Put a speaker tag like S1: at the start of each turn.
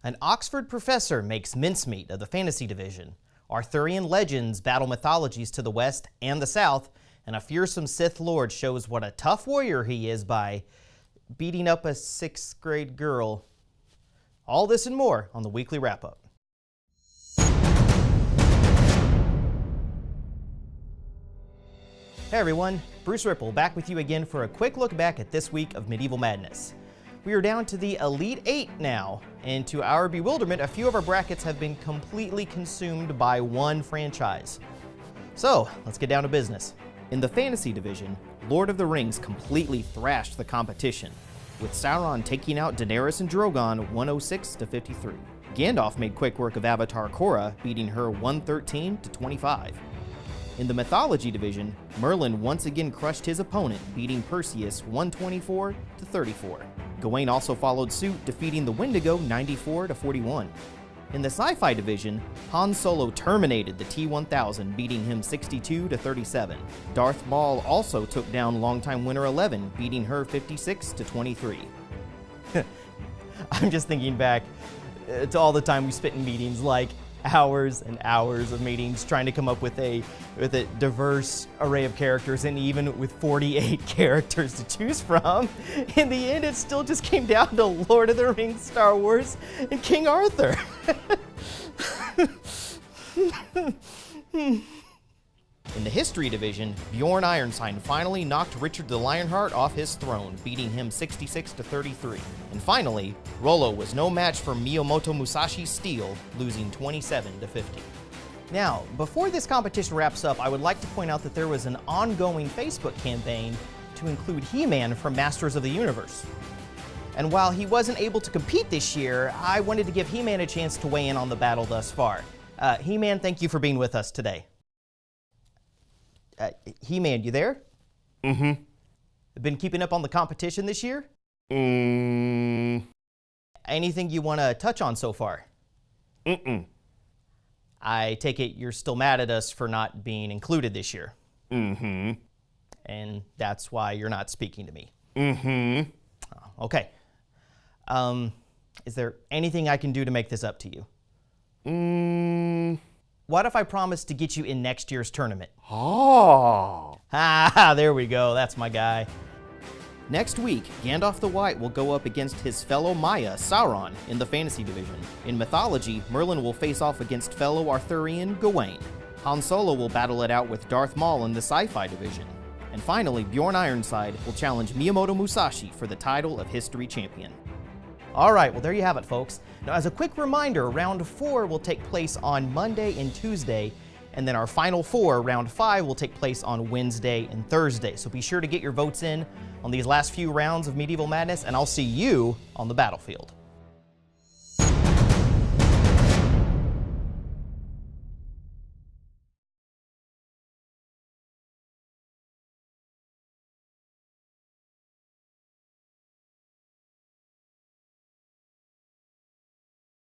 S1: An Oxford professor makes mincemeat of the fantasy division. Arthurian legends battle mythologies to the west and the south, and a fearsome Sith Lord shows what a tough warrior he is by beating up a 6th grade girl. All this and more on the Weekly Wrap-up. Hey everyone, Bruce Ripple back with you again for a quick look back at this week of Medieval Madness. We are down to the Elite 8 now, and to our bewilderment, a few of our brackets have been completely consumed by one franchise. So, let's get down to business. In the Fantasy Division, Lord of the Rings completely thrashed the competition, with Sauron taking out Daenerys and Drogon 106-53. Gandalf made quick work of Avatar Korra, beating her 113-25. In the Mythology Division, Merlin once again crushed his opponent, beating Perseus 124-34. Gawain also followed suit, defeating the Wendigo 94-41. In the Sci-Fi Division, Han Solo terminated the T-1000, beating him 62-37. Darth Maul also took down longtime winner 11, beating her 56-23. I'm just thinking back to all the time we spent in meetings, like hours and hours of meetings trying to come up with a diverse array of characters, and even with 48 characters to choose from, in the end it still just came down to Lord of the Rings, Star Wars, and King Arthur. In the History Division, Bjorn Ironside finally knocked Richard the Lionheart off his throne, beating him 66-33. And finally, Rollo was no match for Miyamoto Musashi's steel, losing 27-50. Now, before this competition wraps up, I would like to point out that there was an ongoing Facebook campaign to include He-Man from Masters of the Universe. And while he wasn't able to compete this year, I wanted to give He-Man a chance to weigh in on the battle thus far. He-Man, thank you for being with us today. He-Man, you there?
S2: Mm-hmm.
S1: Been keeping up on the competition this year? Anything you want to touch on so far? I take it you're still mad at us for not being included this year.
S2: Mm-hmm.
S1: And that's why you're not speaking to me.
S2: Mm-hmm.
S1: Okay. Is there anything I can do to make this up to you? What if I promise to get you in next year's tournament?
S2: Oh.
S1: There we go. That's my guy. Next week, Gandalf the White will go up against his fellow Maya, Sauron, in the Fantasy Division. In Mythology, Merlin will face off against fellow Arthurian Gawain. Han Solo will battle it out with Darth Maul in the Sci-Fi Division. And finally, Bjorn Ironside will challenge Miyamoto Musashi for the title of History Champion. All right, well, there you have it, folks. Now, as a quick reminder, round 4 will take place on Monday and Tuesday, and then our final 4, round 5, will take place on Wednesday and Thursday. So be sure to get your votes in on these last few rounds of Medieval Madness, and I'll see you on the battlefield.